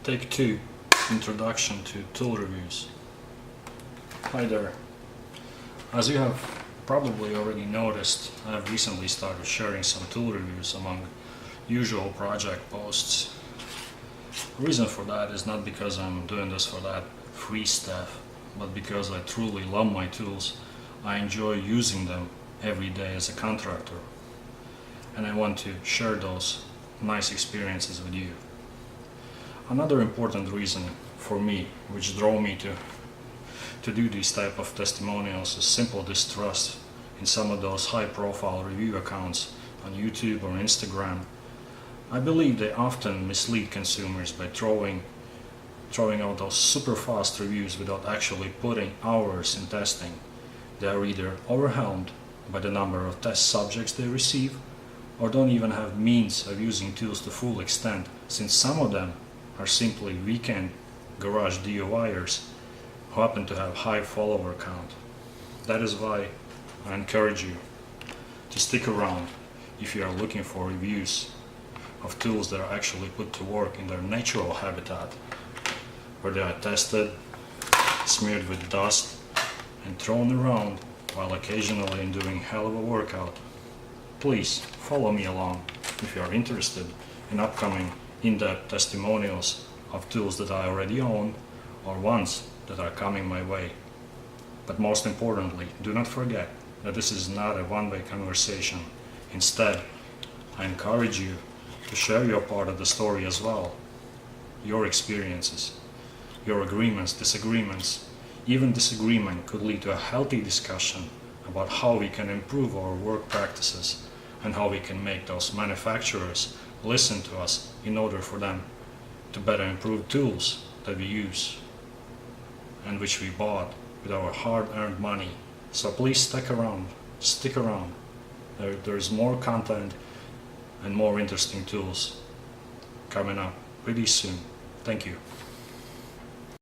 Take 2. Introduction to tool reviews. Hi there. As you have probably already noticed, I have recently started sharing some tool reviews among usual project posts. The reason for that is not because I'm doing this for that free stuff, but because I truly love my tools. I enjoy using them every day as a contractor, and I want to share those nice experiences with you. Another important reason for me, which drove me to do these type of testimonials, is simple distrust in some of those high-profile review accounts on YouTube or Instagram. I believe they often mislead consumers by throwing out those super fast reviews without actually putting hours in testing. They are either overwhelmed by the number of test subjects they receive, or don't even have means of using tools to full extent, since some of them are simply weekend garage DIYers who happen to have high follower count. That is why I encourage you to stick around if you are looking for reviews of tools that are actually put to work in their natural habitat, where they are tested, smeared with dust, and thrown around while occasionally doing hell of a workout. Please follow me along if you are interested in upcoming in-depth testimonials of tools that I already own or ones that are coming my way. But most importantly, do not forget that this is not a one-way conversation. Instead, I encourage you to share your part of the story as well. Your experiences, your agreements, disagreements. Even disagreement could lead to a healthy discussion about how we can improve our work practices and how we can make those manufacturers listen to us in order for them to better improve tools that we use and which we bought with our hard-earned money. So please stick around. There's more content and more interesting tools coming up pretty soon. Thank you.